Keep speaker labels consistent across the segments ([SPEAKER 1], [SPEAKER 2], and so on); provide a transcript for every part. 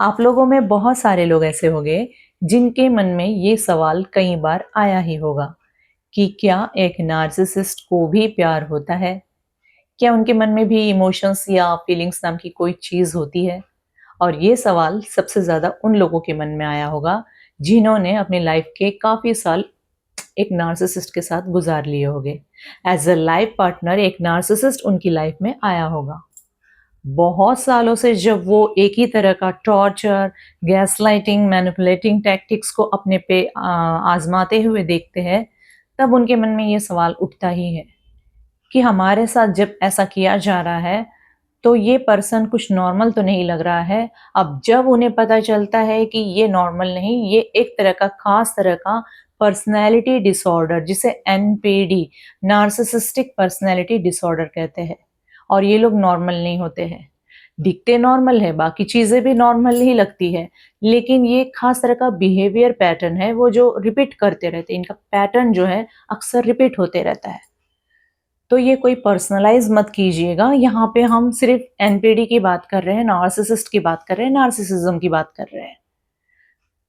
[SPEAKER 1] आप लोगों में बहुत सारे लोग ऐसे होंगे जिनके मन में ये सवाल कई बार आया ही होगा कि क्या एक नार्सिसिस्ट को भी प्यार होता है? क्या उनके मन में भी इमोशंस या फीलिंग्स नाम की कोई चीज़ होती है? और ये सवाल सबसे ज़्यादा उन लोगों के मन में आया होगा जिन्होंने अपनी लाइफ के काफ़ी साल एक नार्सिसिस्ट के साथ गुजार लिए होंगे। एज अ लाइफ पार्टनर एक नार्सिसिस्ट उनकी लाइफ में आया होगा। बहुत सालों से जब वो एक ही तरह का टॉर्चर, गैसलाइटिंग, मैनिपुलेटिंग टैक्टिक्स को अपने पे आजमाते हुए देखते हैं, तब उनके मन में ये सवाल उठता ही है कि हमारे साथ जब ऐसा किया जा रहा है, तो ये पर्सन कुछ नॉर्मल तो नहीं लग रहा है। अब जब उन्हें पता चलता है कि ये नॉर्मल नहीं, ये एक तरह का खास तरह का पर्सनैलिटी डिसऑर्डर, जिसे एनपीडी, नार्सिसिस्टिक पर्सनैलिटी डिसऑर्डर कहते हैं। और ये लोग नॉर्मल नहीं होते हैं, दिखते नॉर्मल है, बाकी चीजें भी नॉर्मल ही लगती है, लेकिन ये खास तरह का बिहेवियर पैटर्न है वो जो रिपीट करते रहते हैं। इनका पैटर्न जो है अक्सर रिपीट होते रहता है। तो ये कोई पर्सनलाइज मत कीजिएगा, यहाँ पे हम सिर्फ एनपीडी की बात कर रहे हैं, नार्सिसिस्ट की बात कर रहे हैं, नार्सिसिज्म की बात कर रहे हैं।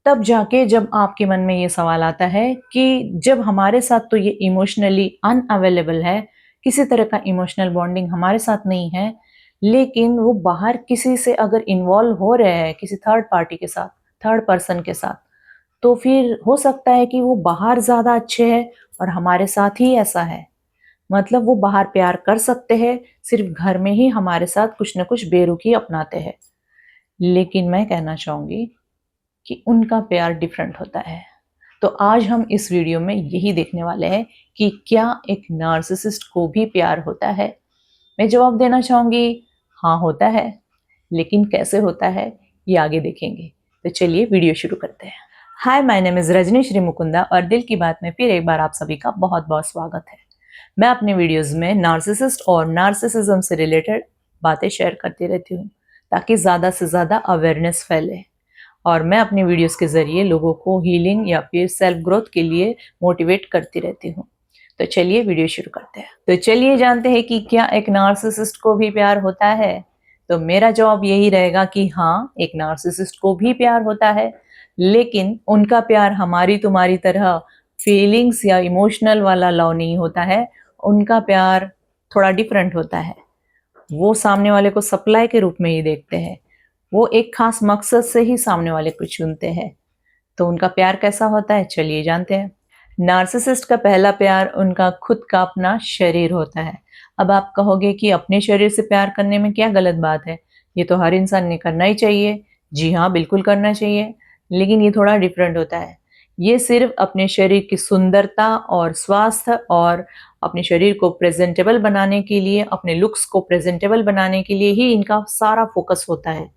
[SPEAKER 1] तब जाके जब आपके मन में ये सवाल आता है कि जब हमारे साथ तो ये इमोशनली अनअवेलेबल है, किसी तरह का इमोशनल बॉन्डिंग हमारे साथ नहीं है, लेकिन वो बाहर किसी से अगर इन्वॉल्व हो रहे हैं, किसी थर्ड पार्टी के साथ, थर्ड पर्सन के साथ, तो फिर हो सकता है कि वो बाहर ज्यादा अच्छे हैं और हमारे साथ ही ऐसा है। मतलब वो बाहर प्यार कर सकते हैं, सिर्फ घर में ही हमारे साथ कुछ न कुछ बेरुखी अपनाते हैं। लेकिन मैं कहना चाहूंगी कि उनका प्यार डिफरेंट होता है। तो आज हम इस वीडियो में यही देखने वाले हैं कि क्या एक नार्सिसिस्ट को भी प्यार होता है। मैं जवाब देना चाहूंगी, हाँ होता है, लेकिन कैसे होता है ये आगे देखेंगे। तो चलिए वीडियो शुरू करते हैं। Hi, my name is Rajni Shri Mukunda और दिल की बात में फिर एक बार आप सभी का बहुत बहुत स्वागत है। मैं अपने वीडियोस में नार्सिसिस्ट और नार्सिसिज्म से रिलेटेड बातें शेयर करती रहती हूँ ताकि ज़्यादा से ज़्यादा अवेयरनेस फैले, और मैं अपने वीडियोस के ज़रिए लोगों को हीलिंग या फिर सेल्फ ग्रोथ के लिए मोटिवेट करती रहती हूँ। तो चलिए वीडियो शुरू करते हैं। तो चलिए जानते हैं कि क्या एक नार्सिसिस्ट को भी प्यार होता है। तो मेरा जवाब यही रहेगा कि हाँ, एक नार्सिसिस्ट को भी प्यार होता है, लेकिन उनका प्यार हमारी तुम्हारी तरह फीलिंग्स या इमोशनल वाला लव नहीं होता है। उनका प्यार थोड़ा डिफरेंट होता है। वो सामने वाले को सप्लाई के रूप में ही देखते हैं, वो एक खास मकसद से ही सामने वाले को चुनते हैं। तो उनका प्यार कैसा होता है, चलिए जानते हैं। नार्सिसिस्ट का पहला प्यार उनका खुद का अपना शरीर होता है। अब आप कहोगे कि अपने शरीर से प्यार करने में क्या गलत बात है, ये तो हर इंसान ने करना ही चाहिए। जी हाँ, बिल्कुल करना चाहिए, लेकिन ये थोड़ा डिफरेंट होता है। ये सिर्फ अपने शरीर की सुंदरता और स्वास्थ्य और अपने शरीर को प्रेजेंटेबल बनाने के लिए, अपने लुक्स को प्रेजेंटेबल बनाने के लिए ही इनका सारा फोकस होता है।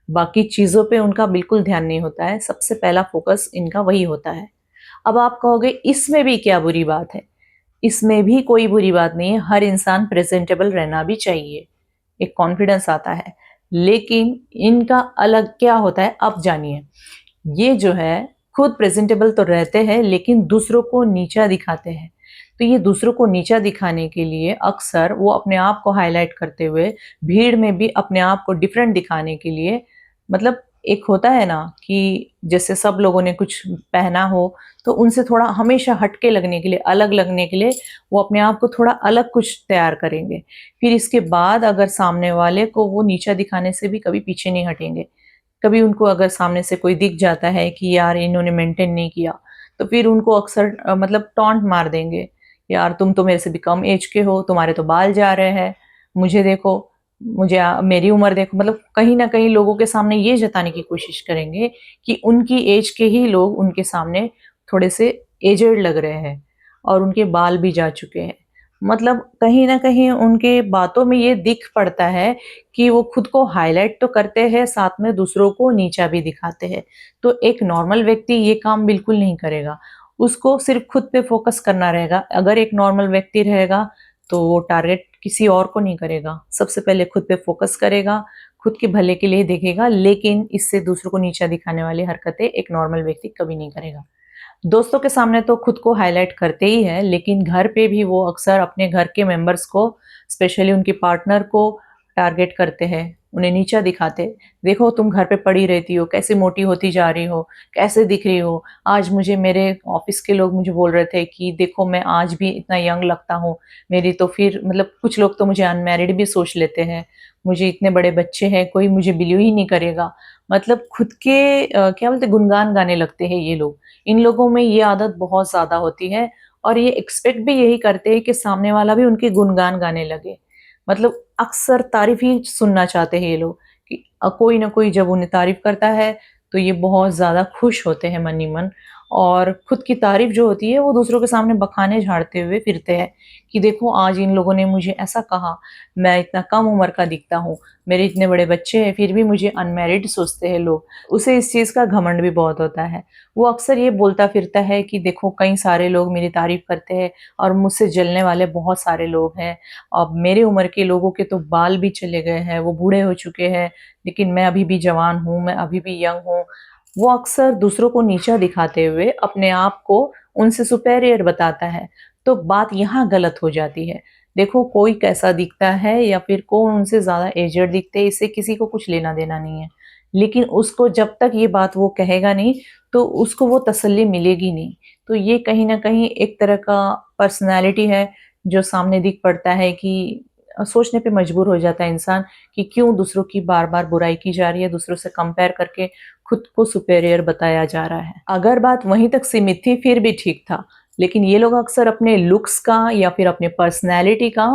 [SPEAKER 1] बाकी चीज़ों पे उनका बिल्कुल ध्यान नहीं होता है, सबसे पहला फोकस इनका वही होता है। अब आप कहोगे इसमें भी क्या बुरी बात है? इसमें भी कोई बुरी बात नहीं है, हर इंसान प्रेजेंटेबल रहना भी चाहिए, एक कॉन्फिडेंस आता है। लेकिन इनका अलग क्या होता है, अब जानिए। ये जो है खुद प्रेजेंटेबल तो रहते हैं, लेकिन दूसरों को नीचा दिखाते हैं। तो ये दूसरों को नीचा दिखाने के लिए अक्सर वो अपने आप को हाईलाइट करते हुए भीड़ में भी अपने आप को डिफरेंट दिखाने के लिए, मतलब एक होता है ना कि जैसे सब लोगों ने कुछ पहना हो, तो उनसे थोड़ा हमेशा हटके लगने के लिए, अलग लगने के लिए वो अपने आप को थोड़ा अलग कुछ तैयार करेंगे। फिर इसके बाद अगर सामने वाले को वो नीचा दिखाने से भी कभी पीछे नहीं हटेंगे। कभी उनको अगर सामने से कोई दिख जाता है कि यार इन्होंने मेंटेन नहीं किया, तो फिर उनको अक्सर मतलब टॉन्ट मार देंगे, यार तुम तो मेरे से भी कम एज के हो, तुम्हारे तो बाल जा रहे हैं, मुझे देखो, मुझे मेरी उम्र देखो। मतलब कहीं ना कहीं लोगों के सामने ये जताने की कोशिश करेंगे कि उनकी एज के ही लोग उनके सामने थोड़े से एजेड लग रहे हैं और उनके बाल भी जा चुके हैं। मतलब कहीं ना कहीं उनके बातों में ये दिख पड़ता है कि वो खुद को हाईलाइट तो करते हैं, साथ में दूसरों को नीचा भी दिखाते हैं। तो एक नॉर्मल व्यक्ति ये काम बिल्कुल नहीं करेगा, उसको सिर्फ खुद पे फोकस करना रहेगा। अगर एक नॉर्मल व्यक्ति रहेगा तो वो टारगेट किसी और को नहीं करेगा, सबसे पहले खुद पे फोकस करेगा, खुद के भले के लिए देखेगा। लेकिन इससे दूसरों को नीचा दिखाने वाली हरकतें एक नॉर्मल व्यक्ति कभी नहीं करेगा। दोस्तों के सामने तो खुद को हाईलाइट करते ही है, लेकिन घर पे भी वो अक्सर अपने घर के मेंबर्स को, स्पेशली उनके पार्टनर को टारगेट करते हैं, उन्हें नीचा दिखाते, देखो तुम घर पे पड़ी रहती हो, कैसे मोटी होती जा रही हो, कैसे दिख रही हो। आज मुझे मेरे ऑफिस के लोग मुझे बोल रहे थे कि देखो मैं आज भी इतना यंग लगता हूँ। मेरी तो फिर मतलब कुछ लोग तो मुझे अनमैरिड भी सोच लेते हैं। मुझे इतने बड़े बच्चे हैं, कोई मुझे बिलीव ही नहीं करेगा। मतलब खुद के क्या बोलते हैं, गुणगान गाने लगते हैं ये लोग। इन लोगों में ये आदत बहुत ज़्यादा होती है और ये एक्सपेक्ट भी यही करते हैं कि सामने वाला भी उनके गुणगान गाने लगे। मतलब अक्सर तारीफ़ ही सुनना चाहते हैं ये लोग कि कोई ना कोई जब उन्हें तारीफ़ करता है, तो ये बहुत ज़्यादा खुश होते हैं मन ही मन और खुद की तारीफ़ जो होती है, वो दूसरों के सामने बखाने झाड़ते हुए फिरते हैं कि देखो आज इन लोगों ने मुझे ऐसा कहा, मैं इतना कम उम्र का दिखता हूँ, मेरे इतने बड़े बच्चे हैं, फिर भी मुझे अनमैरिड सोचते हैं लोग। उसे इस चीज़ का घमंड भी बहुत होता है। वो अक्सर ये बोलता फिरता है कि देखो कई सारे लोग मेरी तारीफ़ करते हैं और मुझसे जलने वाले बहुत सारे लोग हैं। अब मेरे उम्र के लोगों के तो बाल भी चले गए हैं, वो बूढ़े हो चुके हैं, लेकिन मैं अभी भी जवान हूँ, मैं अभी भी यंग हूँ। वो अक्सर दूसरों को नीचा दिखाते हुए अपने आप को उनसे सुपेरियर बताता है। तो बात यहाँ गलत हो जाती है। देखो कोई कैसा दिखता है या फिर कौन उनसे ज़्यादा एजड दिखते हैं, इससे किसी को कुछ लेना-देना नहीं है। लेकिन उसको जब तक ये बात वो कहेगा नहीं, तो उसको वो तसल्ली मिलेगी नहीं। तो ये कहीं न कहीं एक तरह का पर्सनैलिटी है, जो सामने दिख पड़ता है कि सोचने पे मजबूर हो जाता है इंसान कि क्यों दूसरों की बार-बार बुराई की जा रही है, दूसरों से कंपेयर करके खुद को सुपेरियर बताया जा रहा है। अगर बात वहीं तक सीमित थी फिर भी ठीक था, लेकिन ये लोग अक्सर अपने लुक्स का या फिर अपने पर्सनैलिटी का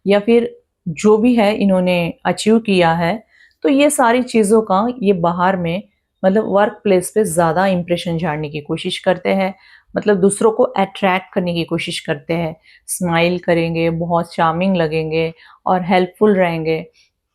[SPEAKER 1] या फिर जो भी है इन्होंने अचीव किया है, तो ये सारी चीज़ों का ये बाहर में मतलब वर्क प्लेस पे ज़्यादा इंप्रेशन झाड़ने की कोशिश करते हैं। मतलब दूसरों को अट्रैक्ट करने की कोशिश करते हैं। स्माइल करेंगे, बहुत चार्मिंग लगेंगे और हेल्पफुल रहेंगे।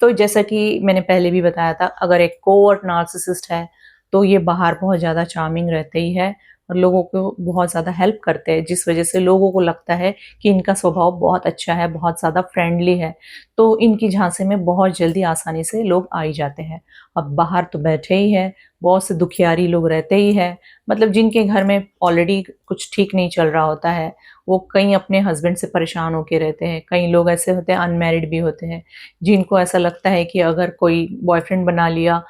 [SPEAKER 1] तो जैसा कि मैंने पहले भी बताया था, अगर एक कोवर्ट नार्सिसिस्ट है, तो ये बाहर बहुत ज़्यादा चार्मिंग रहते ही है और लोगों को बहुत ज़्यादा हेल्प करते हैं, जिस वज़ह से लोगों को लगता है कि इनका स्वभाव बहुत अच्छा है, बहुत ज़्यादा फ्रेंडली है। तो इनकी झांसे में बहुत जल्दी आसानी से लोग आ ही जाते हैं। अब बाहर तो बैठे ही हैं, बहुत से दुखियारी लोग रहते ही हैं, मतलब जिनके घर में ऑलरेडी कुछ ठीक नहीं चल रहा होता है, वो कहीं अपने हस्बैंड से परेशान होके रहते हैं। कई लोग ऐसे होते हैं अनमैरिड भी होते हैं, जिनको ऐसा लगता है कि अगर कोई बॉयफ्रेंड बना लिया,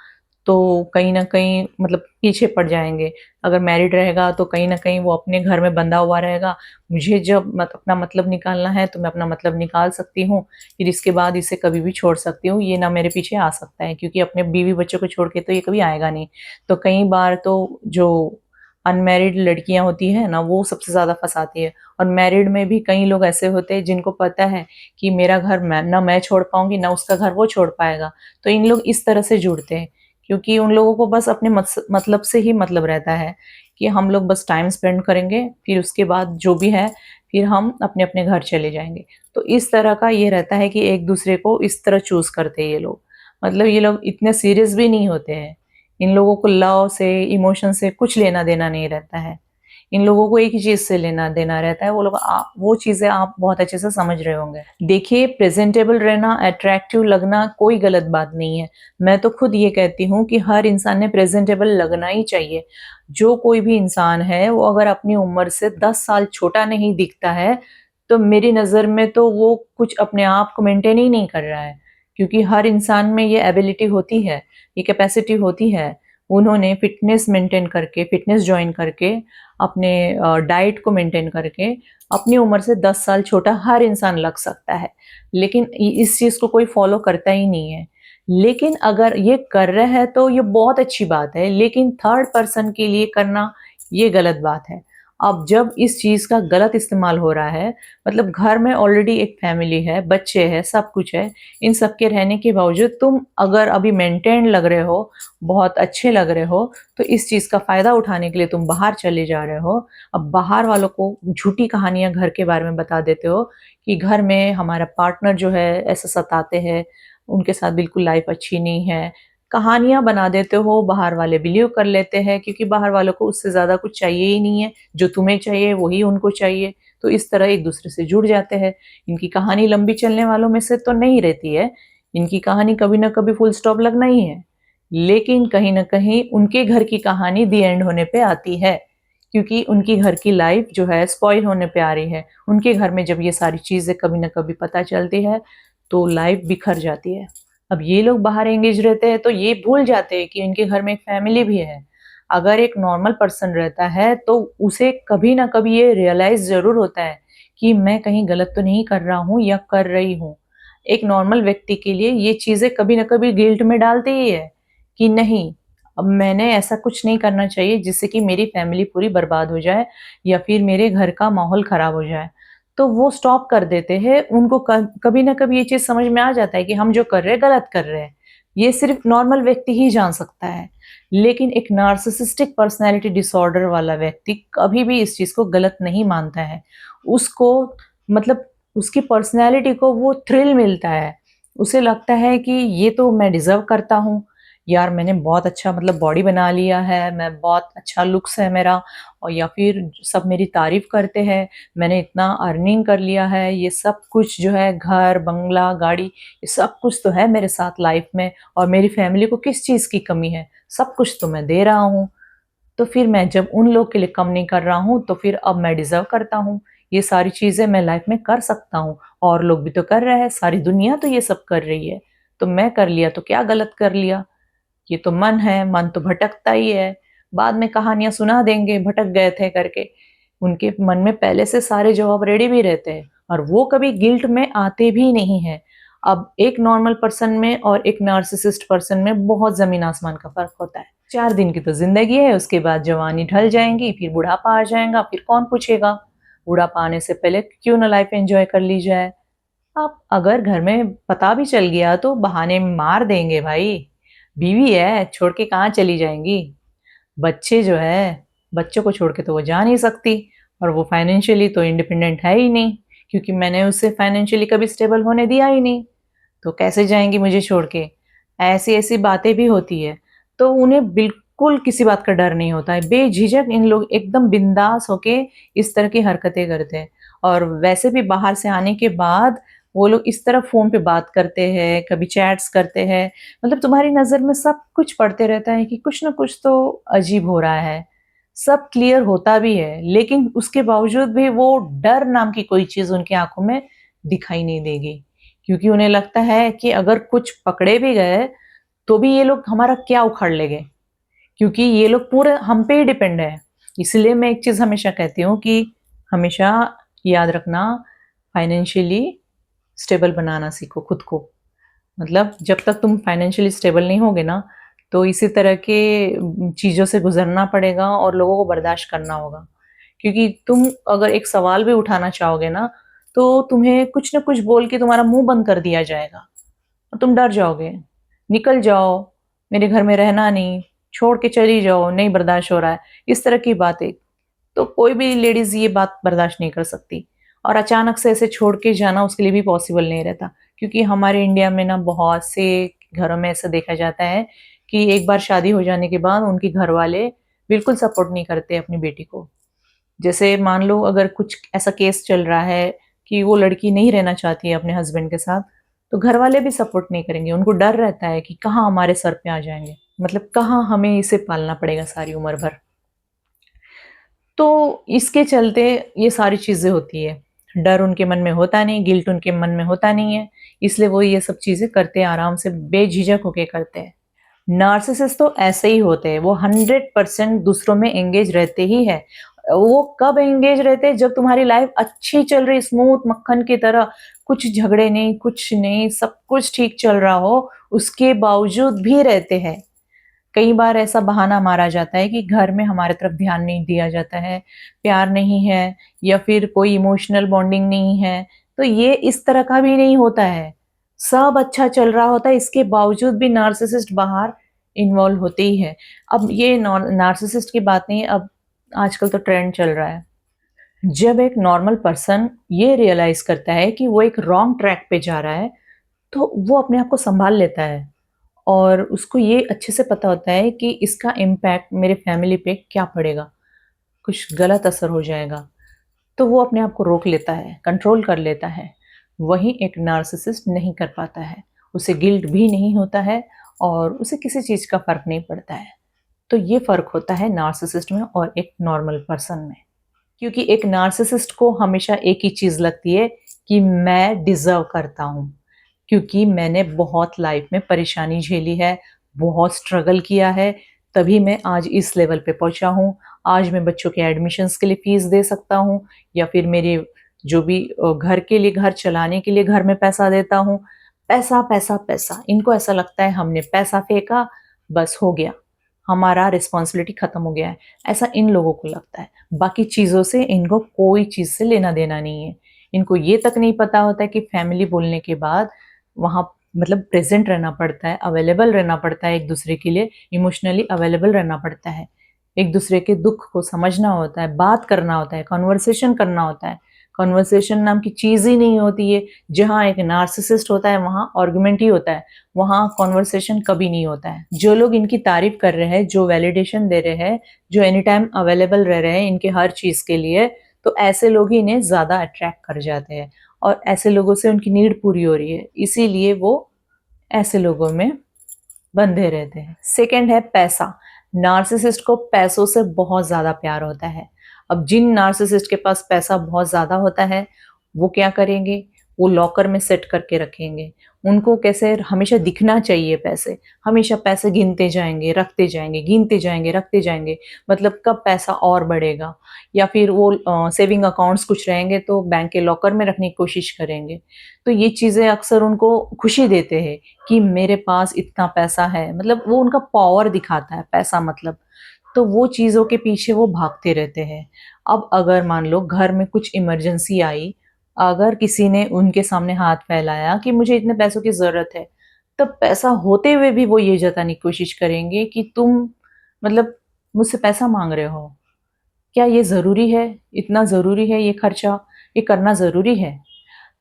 [SPEAKER 1] तो कहीं न कहीं मतलब पीछे पड़ जाएँगे। अगर मैरिड रहेगा तो कहीं न कहीं वो अपने घर में बंधा हुआ रहेगा। मुझे जब अपना मतलब निकालना है तो मैं अपना मतलब निकाल सकती हूँ, फिर इसके बाद इसे कभी भी छोड़ सकती हूँ, ये ना मेरे पीछे आ सकता है क्योंकि अपने बीवी-बच्चों को छोड़ के तो ये कभी आएगा नहीं। तो कई बार तो जो अनमैरिड लड़कियाँ होती हैं ना, वो सबसे ज़्यादा फँसाती है और मैरिड में भी कई लोग ऐसे होते हैं जिनको पता है कि मेरा घर मैं छोड़ पाऊँगी, ना उसका घर वो छोड़ पाएगा। तो इन लोग इस तरह से जुड़ते हैं। क्योंकि उन लोगों को बस अपने मतलब से ही मतलब रहता है कि हम लोग बस टाइम स्पेंड करेंगे, फिर उसके बाद जो भी है, फिर हम अपने-अपने घर चले जाएँगे। तो इस तरह का ये रहता है कि एक-दूसरे को इस तरह चूज़ करते हैं ये लोग। मतलब ये लोग इतने सीरियस भी नहीं होते हैं। इन लोगों को लव से, इमोशन से कुछ लेना-देना नहीं रहता है। इन लोगों को एक ही चीज़ से लेना-देना रहता है, वो चीज़ें आप बहुत अच्छे से समझ रहे होंगे। देखिए, प्रेज़ेंटेबल रहना, अट्रैक्टिव लगना कोई गलत बात नहीं है। मैं तो खुद ये कहती हूँ कि हर इंसान ने प्रेज़ेंटेबल लगना ही चाहिए। जो कोई भी इंसान है, वो अगर अपनी उम्र से 10 साल छोटा नहीं दिखता है, तो मेरी नज़र में तो वो कुछ अपने आप को मेंटेन ही नहीं कर रहा है। क्योंकि हर इंसान में ये एबिलिटी होती है, ये कैपेसिटी होती है। उन्होंने फ़िटनेस मेंटेन करके, फ़िटनेस जॉइन करके अपने डाइट को मेंटेन करके अपनी उम्र से 10 साल छोटा हर इंसान लग सकता है। लेकिन इस चीज़ को कोई फ़ॉलो करता ही नहीं है। लेकिन अगर ये कर रहा है तो ये बहुत अच्छी बात है, लेकिन थर्ड पर्सन के लिए करना ये गलत बात है। अब जब इस चीज़ का गलत इस्तेमाल हो रहा है, मतलब घर में ऑलरेडी एक फैमिली है, बच्चे हैं, सब कुछ है, इन सब के रहने के बावजूद तुम अगर अभी मेंटेन्ड लग रहे हो, बहुत अच्छे लग रहे हो, तो इस चीज़ का फ़ायदा उठाने के लिए तुम बाहर चले जा रहे हो। अब बाहर वालों को झूठी कहानियाँ घर के बारे में बता देते हो कि घर में हमारा पार्टनर जो है ऐसा सताते हैं, उनके साथ बिल्कुल लाइफ़ अच्छी नहीं है। कहानियाँ बना देते हो, बाहर वाले बिलीव कर लेते हैं क्योंकि बाहर वालों को उससे ज़्यादा कुछ चाहिए ही नहीं है, जो तुम्हें चाहिए वही उनको चाहिए। तो इस तरह एक-दूसरे से जुड़ जाते हैं। इनकी कहानी लंबी चलने वालों में से तो नहीं रहती है, इनकी कहानी कभी न कभी फुल स्टॉप लगना ही है। लेकिन कहीं न कहीं उनके घर की कहानी दी एंड होने पे आती है, क्योंकि उनकी घर की लाइफ़ जो है स्पॉइल होने पे आ रही है। उनके घर में जब ये सारी चीज़ें कभी न कभी पता चलती है, तो लाइफ़ बिखर जाती है। अब ये लोग बाहर एंगेज रहते हैं तो ये भूल जाते हैं कि इनके घर में एक फैमिली भी है। अगर एक नॉर्मल पर्सन रहता है तो उसे कभी ना कभी ये रियलाइज़ ज़रूर होता है कि मैं कहीं गलत तो नहीं कर रहा हूँ या कर रही हूँ। एक नॉर्मल व्यक्ति के लिए ये चीज़ें कभी ना कभी गिल्ट में डालती ही है कि नहीं, अब मैंने ऐसा कुछ नहीं करना चाहिए जिससे कि मेरी फैमिली पूरी बर्बाद हो जाए या फिर मेरे घर का माहौल खराब हो जाए। तो वो स्टॉप कर देते हैं, उनको कभी ना कभी ये चीज़ समझ में आ जाता है कि हम जो कर रहे हैं गलत कर रहे हैं। ये सिर्फ़ नॉर्मल व्यक्ति ही जान सकता है। लेकिन एक नार्सिसिस्टिक पर्सनैलिटी डिसऑर्डर वाला व्यक्ति कभी भी इस चीज़ को गलत नहीं मानता है। उसको मतलब उसकी पर्सनैलिटी को वो थ्रिल मिलता है। उसे लगता है कि ये तो मैं डिज़र्व करता हूँ। यार मैंने बहुत अच्छा मतलब बॉडी बना लिया है, मैं बहुत अच्छा लुक्स है मेरा और या फिर सब मेरी तारीफ़ करते हैं, मैंने इतना अर्निंग कर लिया है, ये सब कुछ जो है घर, बंगला, गाड़ी, ये सब कुछ तो है मेरे साथ लाइफ़ में और मेरी फैमिली को किस चीज़ की कमी है? सब कुछ तो मैं दे रहा हूँ। तो फिर मैं जब उन लोग के लिए कम नहीं कर रहा हूँ, तो फिर अब मैं डिज़र्व करता हूँ। ये सारी चीज़ें मैं लाइफ़ में कर सकता हूँ और लोग भी तो कर रहे हैं, सारी दुनिया तो ये सब कर रही है। तो मैं कर लिया तो क्या गलत कर लिया? ये तो मन है, मन तो भटकता ही है। बाद में कहानियाँ सुना देंगे, भटक गए थे करके। उनके मन में पहले से सारे जवाब रेडी भी रहते हैं और वो कभी गिल्ट में आते भी नहीं हैं। अब एक नॉर्मल पर्सन में और एक नार्सिसिस्ट पर्सन में बहुत ज़मीन आसमान का फ़र्क होता है। 4 दिन की तो ज़िंदगी है, उसके बाद जवानी ढल जाएँगी, फिर बुढ़ापा आ जाएगा, फिर कौन पूछेगा? बुढ़ापा आने से पहले क्यों ना लाइफ़ एन्जॉय कर ली जाए? अब अगर घर में पता भी चल गया तो बहाने मार देंगे भाई। बीवी है, छोड़ के कहाँ चली जाएँगी? बच्चे जो है, बच्चों को छोड़ के तो वो जा नहीं सकती और वो फाइनेंशियली तो इंडिपेंडेंट है ही नहीं, क्योंकि मैंने उसे फाइनेंशियली कभी स्टेबल होने दिया ही नहीं। तो कैसे जाएँगी मुझे छोड़ के? ऐसी-ऐसी बातें भी होती है। तो उन्हें बिल्कुल किसी बात का डर नहीं होता है। बेझिझक इन लोग एकदम बिंदास होके इस तरह की हरकतें करते हैं। और वैसे भी बाहर से आने के बाद वो लोग इस तरह फ़ोन पे बात करते हैं, कभी चैट्स करते हैं। मतलब तुम्हारी नज़र में सब कुछ पड़ते रहता है कि कुछ न कुछ तो अजीब हो रहा है। सब क्लियर होता भी है, लेकिन उसके बावजूद भी वो डर नाम की कोई चीज़ उनकी आँखों में दिखाई नहीं देगी। क्योंकि उन्हें लगता है कि अगर कुछ पकड़े भी गए, तो भी ये लोग हमारा क्या उखाड़ लेंगे? क्योंकि ये लोग पूरे हम पे ही डिपेंड है। इसलिए मैं एक चीज़ हमेशा कहती हूँ कि हमेशा याद रखना फाइनेंशियली स्टेबल बनाना सीखो खुद को। मतलब जब तक तुम फाइनेंशियली स्टेबल नहीं होगे ना, तो इसी तरह के चीज़ों से गुज़रना पड़ेगा और लोगों को बर्दाश्त करना होगा। क्योंकि तुम अगर एक सवाल भी उठाना चाहोगे ना, तो तुम्हें कुछ न कुछ बोल के तुम्हारा मुँह बंद कर दिया जाएगा और तुम डर जाओगे। निकल जाओ, मेरे घर में रहना नहीं, छोड़ के चली जाओ, नहीं बर्दाश्त हो रहा है, इस तरह की बातें। तो कोई भी लेडीज़ ये बात बर्दाश्त नहीं कर सकती और अचानक से ऐसे छोड़ के जाना उसके लिए भी पॉसिबल नहीं रहता। क्योंकि हमारे इंडिया में ना बहुत से घरों में ऐसा देखा जाता है कि एक बार शादी हो जाने के बाद उनके घरवाले बिल्कुल सपोर्ट नहीं करते अपनी बेटी को। जैसे मान लो अगर कुछ ऐसा केस चल रहा है कि वो लड़की नहीं रहना चाहती है अपने हस्बैंड के साथ, तो घरवाले भी सपोर्ट नहीं करेंगे। उनको डर रहता है कि कहाँ हमारे सर पे आ जाएँगे, मतलब कहाँ हमें इसे पालना पड़ेगा सारी उम्र भर। तो इसके चलते ये सारी चीज़ें होती है। डर उनके मन में होता नहीं, गिल्ट उनके मन में होता नहीं है, इसलिए वो ये सब चीज़ें करते हैं, आराम से बेझिझक होके करते हैं। नार्सिसिस्ट तो ऐसे ही होते हैं, वो 100% दूसरों में एंगेज रहते ही हैं। वो कब एंगेज रहते हैं जब तुम्हारी लाइफ अच्छी चल रही, स्मूथ मक्खन की तरह, कुछ झगड़े नहीं, कुछ नहीं, सब कुछ ठीक चल रहा हो, उसके बावजूद भी रहते हैं। कई बार ऐसा बहाना मारा जाता है कि घर में हमारे तरफ ध्यान नहीं दिया जाता है, प्यार नहीं है या फिर कोई इमोशनल बॉन्डिंग नहीं है, तो ये इस तरह का भी नहीं होता है। सब अच्छा चल रहा होता है, इसके बावजूद भी नार्सिसिस्ट बाहर इन्वॉल्व होते ही है। अब ये नार्सिसिस्ट की बात नहीं है, अब आजकल तो ट्रेंड चल रहा है। जब एक नॉर्मल पर्सन ये रियलाइज़ करता है कि वो एक रॉन्ग ट्रैक पे जा रहा है, तो वो अपने आप को सँभाल लेता है। और उसको ये अच्छे से पता होता है कि इसका इम्पैक्ट मेरे फैमिली पे क्या पड़ेगा, कुछ गलत असर हो जाएगा, तो वो अपने आप को रोक लेता है, कंट्रोल कर लेता है। वहीं एक नार्सिसिस्ट नहीं कर पाता है, उसे गिल्ट भी नहीं होता है और उसे किसी चीज़ का फ़र्क नहीं पड़ता है। तो ये फ़र्क होता है नार्सिसिस्ट में और एक नॉर्मल पर्सन में। क्योंकि एक नार्सिसिस्ट को हमेशा एक ही चीज़ लगती है कि मैं डिज़र्व करता हूँ। क्योंकि मैंने बहुत लाइफ में परेशानी झेली है, बहुत स्ट्रगल किया है, तभी मैं आज इस लेवल पे पहुँचा हूँ। आज मैं बच्चों के एडमिशन्स के लिए फ़ीस दे सकता हूँ या फिर मेरे जो भी घर के लिए, घर चलाने के लिए घर में पैसा देता हूँ। पैसा, पैसा, पैसा, इनको ऐसा लगता है हमने पैसा फेंका, बस हो गया, हमारा रिस्पॉन्सिबिलिटी खत्म हो गया है, ऐसा इन लोगों को लगता है। बाकी चीज़ों से इनको कोई चीज़ से लेना-देना नहीं है। इनको ये तक नहीं पता होता है कि फैमिली बोलने के बाद वहाँ मतलब प्रेज़ेंट रहना पड़ता है, अवेलेबल रहना पड़ता है एक-दूसरे के लिए, इमोशनली अवेलेबल रहना पड़ता है। एक-दूसरे के दुःख को समझना होता है, बात करना होता है, कन्वर्सेशन करना होता है। कन्वर्सेशन नाम की चीज़ ही नहीं होती है। जहाँ एक नार्सिसिस्ट होता है, वहाँ आर्गुमेंट ही होता है, वहाँ कन्वर्सेशन कभी नहीं होता है। जो लोग इनकी तारीफ़ कर रहे हैं, जो वैलिडेशन दे रहे हैं, जो एनी टाइम अवेलेबल रह रहे हैं इनके हर चीज़ के लिए, तो ऐसे लोग ही इन्हें ज़्यादा अट्रैक्ट कर जाते हैं और ऐसे लोगों से उनकी नीड पूरी हो रही है, इसीलिए वो ऐसे लोगों में बंधे रहते हैं। सेकंड है पैसा। नार्सिसिस्ट को पैसों से बहुत ज़्यादा प्यार होता है। अब जिन नार्सिसिस्ट के पास पैसा बहुत ज़्यादा होता है, वो क्या करेंगे? वो लॉकर में सेट करके रखेंगे। उनको कैसे हमेशा दिखना चाहिए पैसे, हमेशा पैसे गिनते जाएँगे, रखते जाएँगे, गिनते जाएँगे, रखते जाएँगे। मतलब कब पैसा और बढ़ेगा या फिर वो सेविंग अकाउंट्स कुछ रहेंगे तो बैंक के लॉकर में रखने की कोशिश करेंगे। तो ये चीज़ें अक्सर उनको खुशी देते हैं कि मेरे पास इतना पैसा है, मतलब वो उनका पावर दिखाता है पैसा मतलब। तो वो चीज़ों के पीछे वो भागते रहते हैं। अब अगर मान लो घर में कुछ इमरजेंसी आई, अगर किसी ने उनके सामने हाथ फैलाया कि मुझे इतने पैसों की ज़रूरत है, तब पैसा होते हुए भी वो ये जताने की कोशिश करेंगे कि तुम मतलब मुझसे पैसा माँग रहे हो। क्या ये ज़रूरी है? इतना ज़रूरी है ये खर्चा? ये करना ज़रूरी है?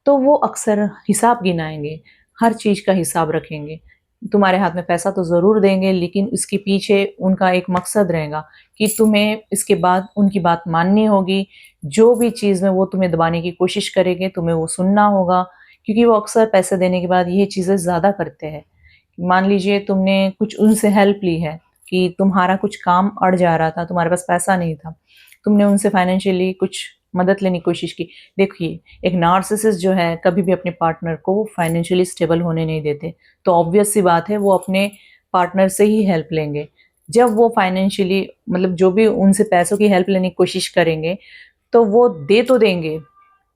[SPEAKER 1] तो वो अक्सर हिसाब गिनाएँगे, हर चीज़ का हिसाब रखेंगे। तुम्हारे हाथ में पैसा तो ज़रूर देंगे लेकिन इसके पीछे उनका एक मकसद रहेगा कि तुम्हें इसके बाद उनकी बात माननी होगी, जो भी चीज़ में वो तुम्हें दबाने की कोशिश करेंगे, तुम्हें वो सुनना होगा क्योंकि वो अक्सर पैसे देने के बाद ये चीज़ें ज़्यादा करते हैं। मान लीजिए तुमने कुछ उनसे हेल्प ली है कि तुम्हारा कुछ काम अड़ जा रहा था, तुम्हारे पास पैसा नहीं था, तुमने उनसे फाइनेंशियली कुछ मदद लेने की कोशिश की। देखिए, एक नार्सिसिस्ट जो है कभी भी अपने पार्टनर को फाइनेंशियली स्टेबल होने नहीं देते। तो ऑब्वियस सी बात है वो अपने पार्टनर से ही हेल्प लेंगे। जब वो फाइनेंशियली मतलब जो भी उनसे पैसों की हेल्प लेने की कोशिश करेंगे, तो वो दे तो देंगे,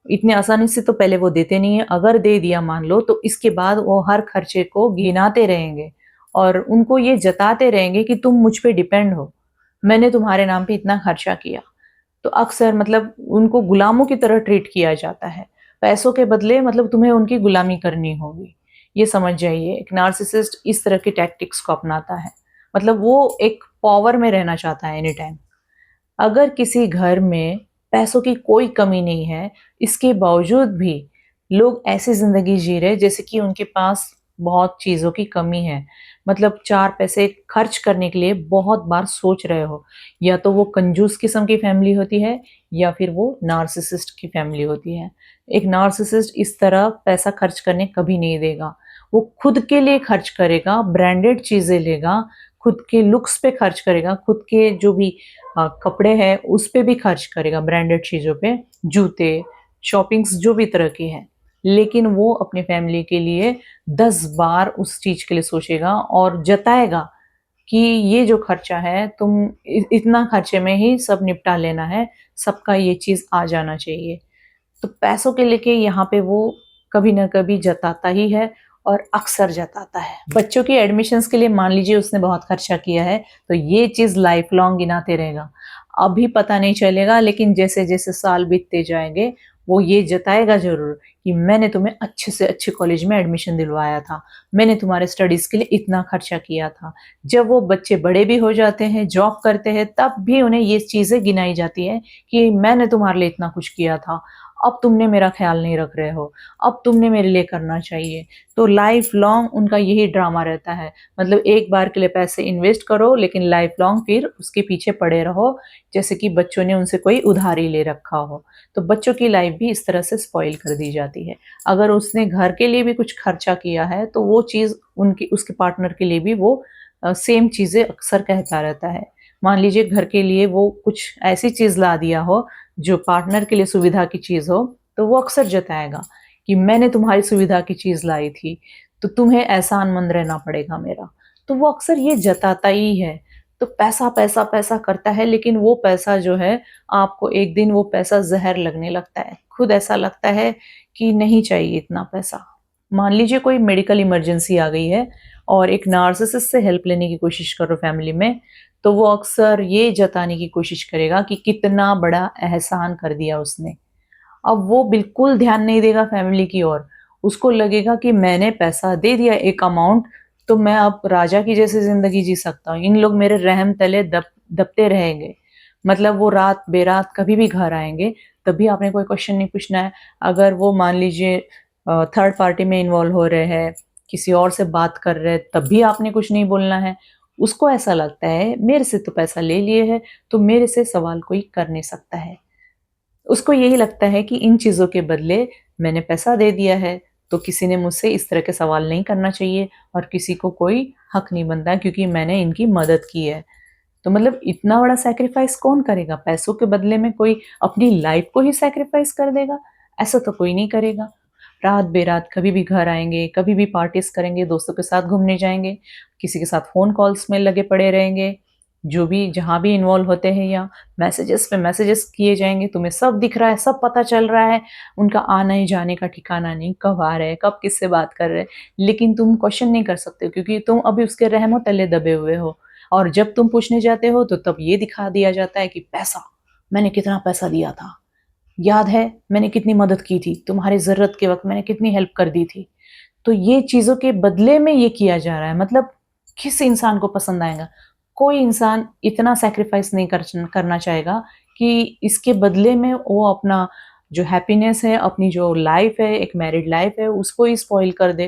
[SPEAKER 1] इतनी आसानी से तो पहले वो देते नहीं है। अगर दे दिया मान लो तो इसके बाद वो हर खर्चे को गिनाते रहेंगे और उनको ये जताते रहेंगे कि तुम मुझ पे डिपेंड हो। मैंने तुम्हारे नाम पे इतना खर्चा किया। तो अक्सर मतलब उनको गुलामों की तरह ट्रीट किया जाता है। पैसों के बदले मतलब तुम्हें उनकी गुलामी करनी होगी। ये समझ जाइए एक नार्सिसिस्ट इस तरह की टैक्टिक्स को अपनाता है। मतलब वो एक पावर में रहना चाहता है एनी टाइम। अगर किसी घर में पैसों की कोई कमी नहीं है, इसके बावजूद भी लोग ऐसी ज़िंदगी जी रहे जैसे कि उनके पास बहुत चीज़ों की कमी है। मतलब 4 पैसे खर्च करने के लिए बहुत बार सोच रहे हो। या तो वो कंजूस किस्म की फैमिली होती है या फिर वो नार्सिसिस्ट की फैमिली होती है। एक नार्सिसिस्ट इस तरह पैसा खर्च करने कभी नहीं देगा। वो खुद के लिए खर्च करेगा, ब्रांडेड चीज़ें लेगा, खुद के लुक्स पे खर्च करेगा, खुद के जो भी कपड़े हैं उस पे भी खर्च करेगा ब्रांडेड चीज़ों पे, जूते, शॉपिंग्स जो भी तरह की हैं। लेकिन वो अपनी फैमिली के लिए 10 बार उस चीज़ के लिए सोचेगा और जताएगा कि ये जो खर्चा है तुम इतना खर्चे में ही सब निपटा लेना है, सबका ये चीज़ आ जाना चाहिए। तो पैसों के लेके यहाँ पे वो कभी न कभी जताता ही है और अक्सर जताता है। बच्चों की एडमिशन्स के लिए मान लीजिए उसने बहुत खर्चा किया है, तो ये चीज़ लाइफ लॉन्ग गिनाते रहेगा। अभी पता नहीं चलेगा लेकिन जैसे-जैसे साल बीतते जाएँगे, वो ये जताएगा ज़रूर कि मैंने तुम्हें अच्छे से अच्छे कॉलेज में एडमिशन दिलवाया था, मैंने तुम्हारे स्टडीज़ के लिए इतना खर्चा किया था। जब वो बच्चे बड़े भी हो जाते हैं, जॉब करते हैं, तब भी उन्हें ये चीज़ें गिनाई जाती है कि मैंने तुम्हारे लिए इतना कुछ किया था। अब तुमने मेरा ख़्याल नहीं रख रहे हो, अब तुमने मेरे लिए करना चाहिए। तो लाइफ़ लॉन्ग उनका यही ड्रामा रहता है। मतलब एक बार के लिए पैसे इन्वेस्ट करो लेकिन लाइफ़ लॉन्ग फिर उसके पीछे पड़े रहो, जैसे कि बच्चों ने उनसे कोई उधारी ले रखा हो। तो बच्चों की लाइफ़ भी इस तरह से स्पॉइल कर दी जाती है। अगर उसने घर के लिए भी कुछ खर्चा किया है, तो वो चीज़ उनकी उसके पार्टनर के लिए भी वो सेम चीज़ें अक्सर कहता रहता है। मान लीजिए घर के लिए वो कुछ ऐसी चीज़ ला दिया हो जो पार्टनर के लिए सुविधा की चीज़ हो, तो वो अक्सर जताएगा कि मैंने तुम्हारी सुविधा की चीज़ लाई थी, तो तुम्हें एहसानमंद रहना पड़ेगा मेरा। तो वो अक्सर ये जताता ही है। तो पैसा, पैसा, पैसा करता है, लेकिन वो पैसा जो है, आपको एक दिन वो पैसा ज़हर लगने लगता है। खुद ऐसा लगता है कि नहीं चाहिए इतना पैसा। मान लीजिए कोई मेडिकल इमरजेंसी आ गई है और एक नार्सिसिस्ट से हेल्प लेने की कोशिश करो फैमिली में, तो वो अक्सर ये जताने की कोशिश करेगा कि कितना बड़ा एहसान कर दिया उसने। अब वो बिल्कुल ध्यान नहीं देगा फैमिली की ओर। उसको लगेगा कि मैंने पैसा दे दिया एक अमाउंट, तो मैं अब राजा की जैसी ज़िंदगी जी सकता हूँ। इन लोग मेरे रहम तले दबते रहेंगे। मतलब वो रात बेरात कभी भी घर आएँगे, तब भी आपने कोई क्वेश्चन नहीं पूछना है। अगर वो मान लीजिए थर्ड पार्टी में इन्वॉल्व हो रहे हैं, किसी और से बात कर रहे हैं, तब भी आपने कुछ नहीं बोलना है। उसको ऐसा लगता है मेरे से तो पैसा ले लिए है, तो मेरे से सवाल कोई कर नहीं सकता है। उसको यही लगता है कि इन चीज़ों के बदले मैंने पैसा दे दिया है, तो किसी ने मुझसे इस तरह के सवाल नहीं करना चाहिए और किसी को कोई हक नहीं बनता क्योंकि मैंने इनकी मदद की है। तो मतलब इतना बड़ा सैक्रिफाइस कौन करेगा? पैसों के बदले में कोई अपनी लाइफ को ही सैक्रिफाइस कर देगा? ऐसा तो कोई नहीं करेगा। रात-बेरात कभी भी घर आएँगे, कभी भी पार्टीज़ करेंगे, दोस्तों के साथ घूमने जाएँगे, किसी के साथ फ़ोन कॉल्स में लगे पड़े रहेंगे, जो भी जहाँ भी इन्वॉल्व होते हैं या मैसेजेस पे मैसेजेस किए जाएँगे, तुम्हें सब दिख रहा है, सब पता चल रहा है, उनका आने-जाने का ठिकाना नहीं, कब आ रहे हैं, कब किससे बात कर रहे हैं, लेकिन तुम क्वेश्चन नहीं कर सकते हो क्योंकि तुम अभी उसके रहमो तले दबे हुए हो और जब तुम पूछने जाते हो, तो तब ये दिखा दिया जाता है कि पैसा, मैंने कितना पैसा दिया था, याद है मैंने कितनी मदद की थी, तुम्हारी ज़रूरत के वक़्त मैंने कितनी हेल्प कर दी थी। तो ये चीज़ों के बदले में ये किया जा रहा है, मतलब किस इंसान को पसंद आएगा? कोई इंसान इतना सैक्रिफाइस नहीं करना चाहेगा कि इसके बदले में वो अपना जो हैप्पीनेस है, अपनी जो लाइफ़ है, एक मैरिड लाइफ़ है, उसको ही स्पॉइल कर दे।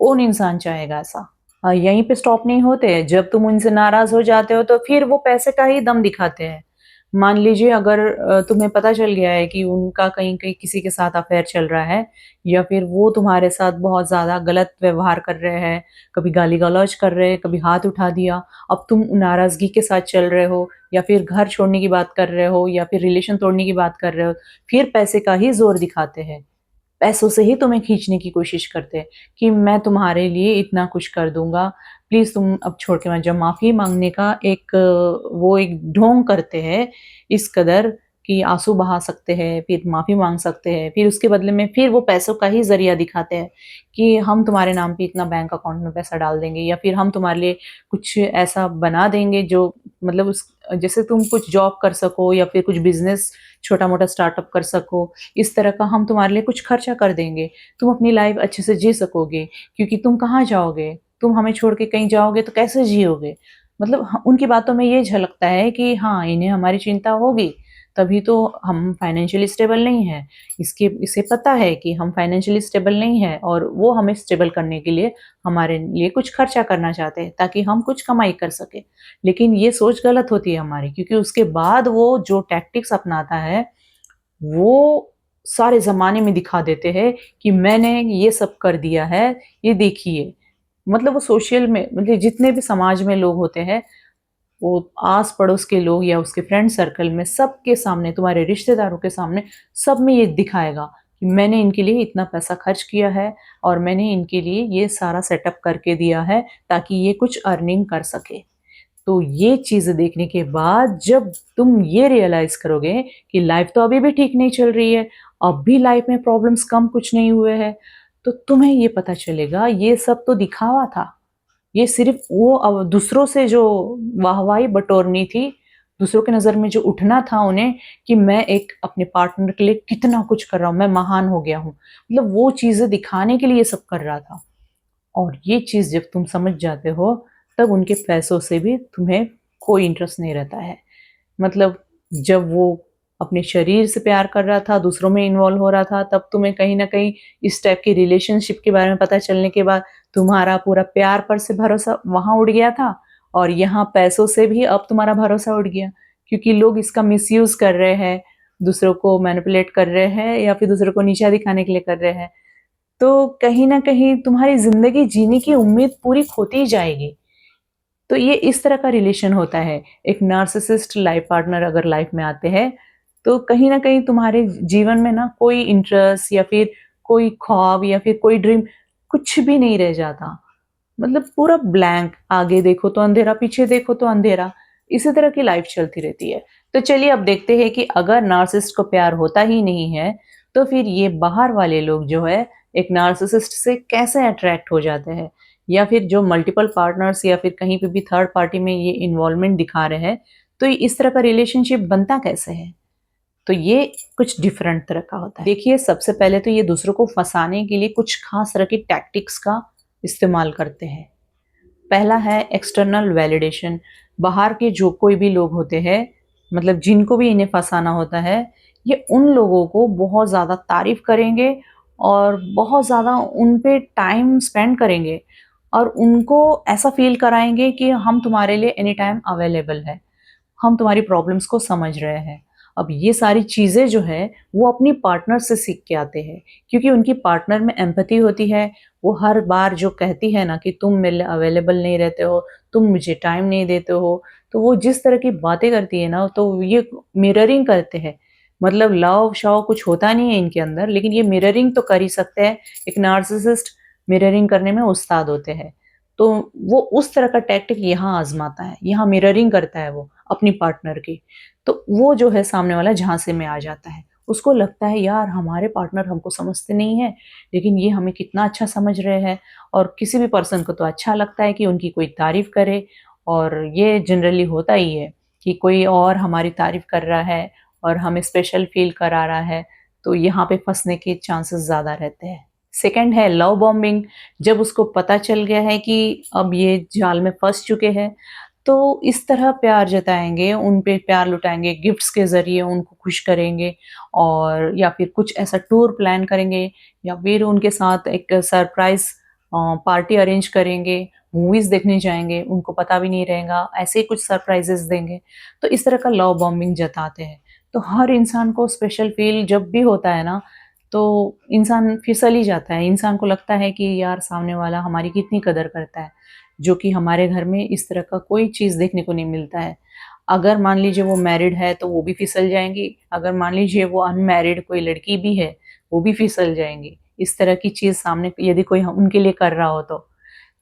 [SPEAKER 1] कौन इंसान चाहेगा ऐसा? यहीं पे स्टॉप नहीं होते, जब तुम उनसे नाराज़ हो जाते हो तो फिर वो पैसे का ही दम दिखाते हैं। मान लीजिए अगर तुम्हें पता चल गया है कि उनका कहीं-कहीं किसी के साथ अफ़ेयर चल रहा है या फिर वो तुम्हारे साथ बहुत ज़्यादा गलत व्यवहार कर रहे हैं, कभी गाली-गलौज कर रहे हैं, कभी हाथ उठा दिया, अब तुम नाराज़गी के साथ चल रहे हो या फिर घर छोड़ने की बात कर रहे हो या फिर रिलेशन तोड़ने की बात कर रहे हो, फिर पैसे का ही ज़ोर दिखाते हैं। पैसों से ही तुम्हें खींचने की कोशिश करते हैं कि मैं तुम्हारे लिए इतना कुछ कर दूँगा, प्लीज़ तुम अब छोड़ के मत जाओ। माफ़ी माँगने का एक वो एक ढोंग करते हैं इस कदर कि आँसू बहा सकते हैं, फिर माफ़ी माँग सकते हैं, फिर उसके बदले में फिर वो पैसों का ही ज़रिया दिखाते हैं कि हम तुम्हारे नाम पे इतना बैंक अकाउंट में पैसा डाल देंगे या फिर हम तुम्हारे लिए कुछ ऐसा बना देंगे जो मतलब उस जैसे तुम कुछ जॉब कर सको या फिर कुछ बिज़नेस छोटा-मोटा स्टार्टअप कर सको, इस तरह का हम तुम्हारे लिए कुछ खर्चा कर देंगे। तुम अपनी लाइफ़ अच्छे से जी सकोगे क्योंकि तुम कहाँ जाओगे? तुम हमें छोड़ के कहीं जाओगे तो कैसे जियोगे? मतलब ह उनकी बातों में ये झलकता है कि हाँ, इन्हें हमारी चिंता होगी, तभी तो हम फाइनेंशियली स्टेबल नहीं हैं। इसे पता है कि हम फाइनेंशियली स्टेबल नहीं हैं और वो हमें स्टेबल करने के लिए हमारे लिए कुछ खर्चा करना चाहते हैं ताकि हम कुछ कमाई कर सकें। लेकिन ये सोच गलत होती है हमारी क्योंकि उसके बाद वो जो टैक्टिक्स अपनाता है, वो सारे ज़माने में दिखा देते हैं कि मैंने ये सब कर दिया है, ये देखिए। मतलब वो सोशल में मतलब जितने भी समाज में लोग होते हैं, वो आस-पड़ोस के लोग या उसके फ्रेंड सर्कल में सबके सामने, तुम्हारे रिश्तेदारों के सामने, सब में ये दिखाएगा कि मैंने इनके लिए इतना पैसा खर्च किया है और मैंने इनके लिए ये सारा सेटअप करके दिया है ताकि ये कुछ अर्निंग कर सके। तो ये चीज़ें देखने के बाद जब तुम ये रियलाइज़ करोगे कि लाइफ़ तो अभी भी ठीक नहीं चल रही है, अब भी लाइफ़ में प्रॉब्लम्स कम कुछ नहीं हुए हैं, तो तुम्हें ये पता चलेगा ये सब तो दिखावा था। ये सिर्फ़ वो दूसरों से जो वाहवाही बटोरनी थी, दूसरों की नज़र में जो उठना था उन्हें कि मैं एक अपने पार्टनर के लिए कितना कुछ कर रहा हूँ, मैं महान हो गया हूँ। मतलब वो चीज़ें दिखाने के लिए ये सब कर रहा था। और ये चीज़ जब तुम समझ जाते हो, तब उनके पैसों से भी तुम्हें कोई इंटरेस्ट नहीं रहता है। मतलब जब वो अपने शरीर से प्यार कर रहा था, दूसरों में इन्वॉल्व हो रहा था, तब तुम्हें कहीं न कहीं इस टाइप की रिलेशनशिप के बारे में पता चलने के बाद तुम्हारा पूरा प्यार पर से भरोसा वहाँ उड़ गया था और यहाँ पैसों से भी अब तुम्हारा भरोसा उड़ गया। क्योंकि लोग इसका मिसयूज़ कर रहे हैं, दूसरों को मैनिपुलेट कर रहे हैं या फिर दूसरों को नीचा दिखाने के लिए कर रहे हैं। तो कहीं न कहीं तुम्हारी ज़िंदगी जीने की उम्मीद पूरी खोती ही जाएगी। तो ये इस तरह का रिलेशन होता है। एक नार्सिसिस्ट लाइफ़ पार्टनर अगर लाइफ़ में आते हैं, तो कहीं न कहीं तुम्हारे जीवन में ना कोई इंटरेस्ट या फिर कोई ख्वाब या फिर कोई ड्रीम कुछ भी नहीं रह जाता। मतलब पूरा ब्लैंक, आगे देखो तो अंधेरा, पीछे देखो तो अंधेरा, इसी तरह की लाइफ चलती रहती है। तो चलिए अब देखते हैं कि अगर नार्सिसिस्ट को प्यार होता ही नहीं है, तो फिर ये बाहर वाले लोग जो है एक नार्सिसिस्ट से कैसे अट्रैक्ट हो जाते हैं, या फिर जो मल्टीपल पार्टनर्स या फिर कहीं पे भी थर्ड पार्टी में ये इन्वॉल्वमेंट दिखा रहे हैं, तो इस तरह का रिलेशनशिप बनता कैसे है? तो ये कुछ डिफरेंट तरह का होता है। देखिए, सबसे पहले तो ये दूसरों को फंसाने के लिए कुछ खास तरह की टैक्टिक्स का इस्तेमाल करते हैं। पहला है एक्सटर्नल वैलिडेशन। बाहर के जो कोई भी लोग होते हैं, मतलब जिनको भी इन्हें फंसाना होता है, ये उन लोगों को बहुत ज़्यादा तारीफ करेंगे और बहुत ज़्यादा उन पे टाइम स्पेंड करेंगे और उनको ऐसा फील कराएंगे कि हम तुम्हारे लिए एनी टाइम अवेलेबल है, हम तुम्हारी प्रॉब्लम्स को समझ रहे हैं। अब ये सारी चीज़ें जो है वो अपनी पार्टनर से सीख के आते हैं, क्योंकि उनकी पार्टनर में एम्पैथी होती है। वो हर बार जो कहती है ना कि तुम मेरे लिए अवेलेबल नहीं रहते हो, तुम मुझे टाइम नहीं देते हो, तो वो जिस तरह की बातें करती है ना, तो ये मिररिंग करते हैं। मतलब लव-शव कुछ होता नहीं है इनके अंदर, लेकिन ये मिररिंग तो कर ही सकते हैं। एक नार्सिसिस्ट मिररिंग करने में उस्ताद होते हैं। तो वो उस तरह का टैक्टिक यहाँ आज़माता है, यहाँ मिररिंग करता है वो अपनी पार्टनर की। तो वो जो है सामने वाला झांसे में आ जाता है। उसको लगता है यार हमारे पार्टनर हमको समझते नहीं हैं, लेकिन ये हमें कितना अच्छा समझ रहे हैं। और किसी भी पर्सन को तो अच्छा लगता है कि उनकी कोई तारीफ़ करे, और ये जनरली होता ही है कि कोई और हमारी तारीफ़ कर रहा है और हमें स्पेशल फ़ील करा रहा है, तो यहाँ पे फँसने के चांसेस ज़्यादा रहते हैं। सेकंड है लव बॉम्बिंग। जब उसको पता चल गया है कि अब ये जाल में फँस चुके हैं, तो इस तरह प्यार जताएँगे, उन पे प्यार लुटाएँगे, गिफ्ट्स के ज़रिए उनको खुश करेंगे, और या फिर कुछ ऐसा टूर प्लान करेंगे, या फिर उनके साथ एक सरप्राइज़ पार्टी अरेंज करेंगे, मूवीज़ देखने जाएँगे, उनको पता भी नहीं रहेगा, ऐसे ही कुछ सरप्राइज़ेज़ देंगे। तो इस तरह का लव बॉम्बिंग जताते हैं। तो हर इंसान को स्पेशल फ़ील जब भी होता है ना, तो इंसान फिसल ही जाता है। इंसान को लगता है कि यार सामने वाला हमारी कितनी कदर करता है, जो कि हमारे घर में इस तरह का कोई चीज़ देखने को नहीं मिलता है। अगर मान लीजिए वो मैरिड है तो वो भी फिसल जाएँगी, अगर मान लीजिए वो अनमैरिड कोई लड़की भी है, वो भी फिसल जाएँगी। इस तरह की चीज़ सामने यदि कोई उनके लिए कर रहा हो तो।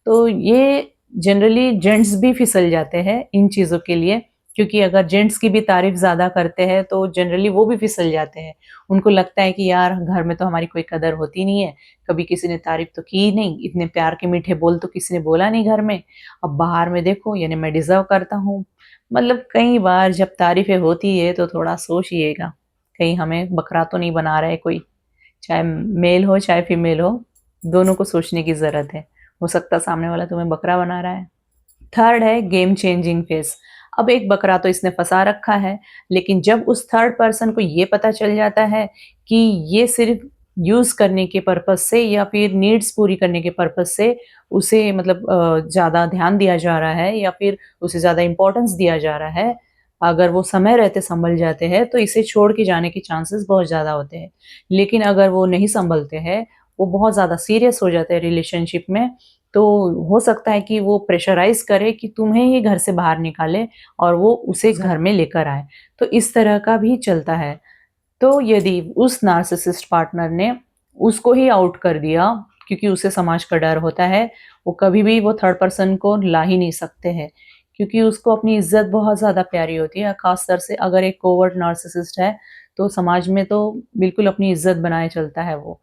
[SPEAKER 1] तो ये जनरली जेंट्स भी फिसल जाते हैं इन चीज़ों के लिए, क्योंकि अगर जेंट्स की भी तारीफ़ ज़्यादा करते हैं तो जनरली वो भी फिसल जाते हैं। उनको लगता है कि यार घर में तो हमारी कोई कदर होती नहीं है, कभी किसी ने तारीफ़ तो की ही नहीं, इतने प्यार के मीठे बोल तो किसी ने बोला नहीं घर में, अब बाहर में देखो यानी मैं डिज़र्व करता हूँ। मतलब कई बार जब तारीफ़ें होती है तो थोड़ा सोचिएगा, कहीं हमें बकरा तो नहीं बना रहा है कोई, चाहे मेल हो चाहे फीमेल हो, दोनों को सोचने की ज़रूरत है। हो सकता है सामने वाला तुम्हें बकरा बना रहा है। थर्ड है गेम चेंजिंग फेस। अब एक बकरा तो इसने फँसा रखा है, लेकिन जब उस थर्ड पर्सन को ये पता चल जाता है कि ये सिर्फ़ यूज़ करने के पर्पज़ से या फिर नीड्स पूरी करने के पर्पज़ से उसे मतलब ज़्यादा ध्यान दिया जा रहा है या फिर उसे ज़्यादा इम्पोर्टेंस दिया जा रहा है, अगर वो समय रहते सँभल जाते हैं, तो इसे छोड़ के जाने के चांसेस बहुत ज़्यादा होते हैं। लेकिन अगर वो नहीं सँभलते हैं, वो बहुत ज़्यादा सीरियस हो जाते हैं रिलेशनशिप में, तो हो सकता है कि वो प्रेशराइज़ करे कि तुम्हें ही घर से बाहर निकाले और वो उसे घर में लेकर आए। तो इस तरह का भी चलता है। तो यदि उस नार्सिसिस्ट पार्टनर ने उसको ही आउट कर दिया, क्योंकि उसे समाज का डर होता है, वो कभी भी वो थर्ड पर्सन को ला ही नहीं सकते हैं, क्योंकि उसको अपनी इज़्ज़त बहुत ज़्यादा प्यारी होती है। ख़ासतर से अगर एक कोवर्ट नार्सिसिस्ट है, तो समाज में तो बिल्कुल अपनी इज़्ज़त बनाए चलता है वो।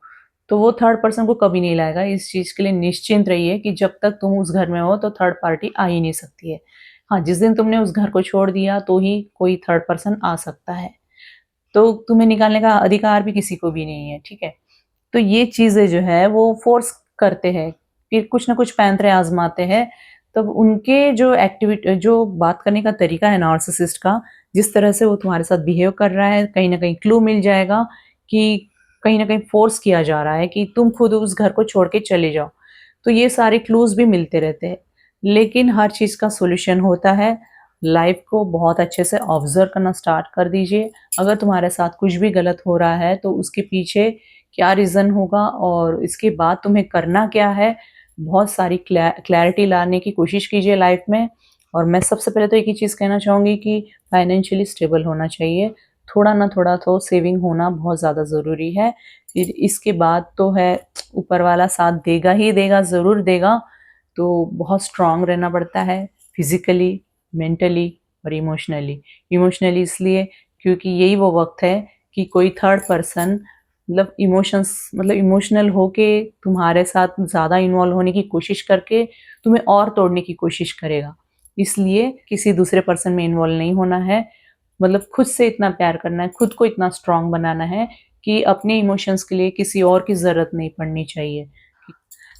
[SPEAKER 1] तो वो थर्ड पर्सन को कभी नहीं लाएगा। इस चीज़ के लिए निश्चिंत रहिए कि जब तक तुम उस घर में हो तो थर्ड पार्टी आ ही नहीं सकती है। हाँ, जिस दिन तुमने उस घर को छोड़ दिया तो ही कोई थर्ड पर्सन आ सकता है। तो तुम्हें निकालने का अधिकार भी किसी को भी नहीं है, ठीक है? तो ये चीज़ें जो है वो फ़ोर्स करते हैं, फिर कुछ न कुछ पैंतरे आज़माते हैं। तब उनके जो बात करने का तरीका है नार्सिसिस्ट का, जिस तरह से वो तुम्हारे साथ बिहेव कर रहा है, कहीं न कहीं क्लू मिल जाएगा कि कहीं न कहीं फ़ोर्स किया जा रहा है कि तुम खुद उस घर को छोड़ के चले जाओ। तो ये सारे क्लूज़ भी मिलते रहते हैं। लेकिन हर चीज़ का सॉल्यूशन होता है। लाइफ़ को बहुत अच्छे से ऑब्ज़र्व करना स्टार्ट कर दीजिए। अगर तुम्हारे साथ कुछ भी गलत हो रहा है तो उसके पीछे क्या रीज़न होगा और इसके बाद तुम्हें करना क्या है, बहुत सारी क्लैरिटी लाने की कोशिश कीजिए लाइफ़ में। और मैं सबसे पहले तो एक ही चीज़ कहना चाहूँगी कि फाइनेंशियली स्टेबल होना चाहिए, थोड़ा ना थोड़ा तो सेविंग होना बहुत ज़्यादा ज़रूरी है। फिर इसके बाद तो है ऊपर वाला साथ देगा ही देगा, ज़रूर देगा। तो बहुत स्ट्रॉन्ग रहना पड़ता है फिज़िकली, मेंटली और इमोशनली। इमोशनली इसलिए क्योंकि यही वो वक़्त है कि कोई थर्ड पर्सन मतलब इमोशनल होके तुम्हारे साथ ज़्यादा इन्वॉल्व होने की कोशिश करके तुम्हें और तोड़ने की कोशिश करेगा। इसलिए किसी दूसरे पर्सन में इन्वॉल्व नहीं होना है। मतलब खुद से इतना प्यार करना है, खुद को इतना स्ट्रॉन्ग बनाना है कि अपने इमोशंस के लिए किसी और की ज़रूरत नहीं पड़नी चाहिए।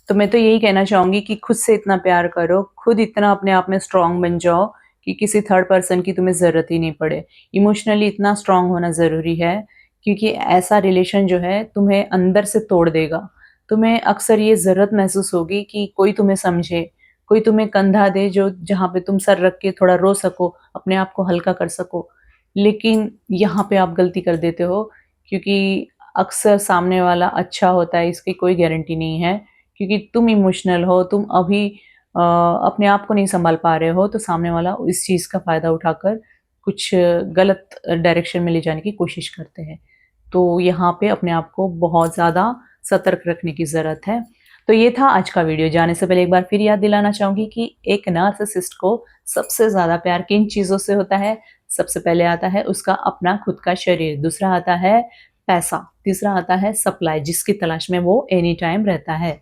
[SPEAKER 1] तो मैं तो यही कहना चाहूँगी कि खुद से इतना प्यार करो, खुद इतना अपने आप में स्ट्रॉन्ग बन जाओ कि किसी थर्ड पर्सन की तुम्हें ज़रूरत ही नहीं पड़े। इमोशनली इतना स्ट्रॉन्ग होना ज़रूरी है क्योंकि ऐसा रिलेशन जो है तुम्हें अंदर से तोड़ देगा। तुम्हें अक्सर ये ज़रूरत महसूस होगी कि कोई तुम्हें समझे, कोई तुम्हें कंधा दे जो जहाँ पे तुम सर रख के थोड़ा रो सको, अपने आप को हल्का कर सको। लेकिन यहाँ पे आप गलती कर देते हो क्योंकि अक्सर सामने वाला अच्छा होता है इसकी कोई गारंटी नहीं है। क्योंकि तुम इमोशनल हो, तुम अभी अपने आप को नहीं सँभाल पा रहे हो, तो सामने वाला इस चीज़ का फ़ायदा उठाकर कुछ गलत डायरेक्शन में ले जाने की कोशिश करते हैं। तो यहाँ पे अपने आप को बहुत ज़्यादा सतर्क रखने की ज़रूरत है। तो ये था आज का वीडियो। जाने से पहले एक बार फिर याद दिलाना चाहूँगी कि एक नार्सिसिस्ट को सबसे ज़्यादा प्यार किन चीज़ों से होता है? सबसे पहले आता है उसका अपना खुद का शरीर, दूसरा आता है पैसा, तीसरा आता है सप्लाई जिसकी तलाश में वो एनी टाइम रहता है।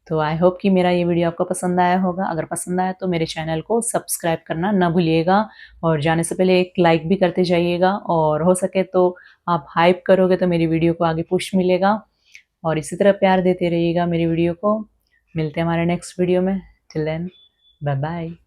[SPEAKER 1] तो आई होप कि मेरा ये वीडियो आपको पसंद आया होगा। अगर पसंद आया तो मेरे चैनल को सब्सक्राइब करना ना भूलिएगा और जाने से पहले एक लाइक भी करते जाइएगा और हो सके तो आप हाइप करोगे तो मेरी वीडियो को आगे पुश मिलेगा और इसी तरह प्यार देते रहिएगा मेरी वीडियो को। मिलते हैं हमारे नेक्स्ट वीडियो में। Till then bye bye.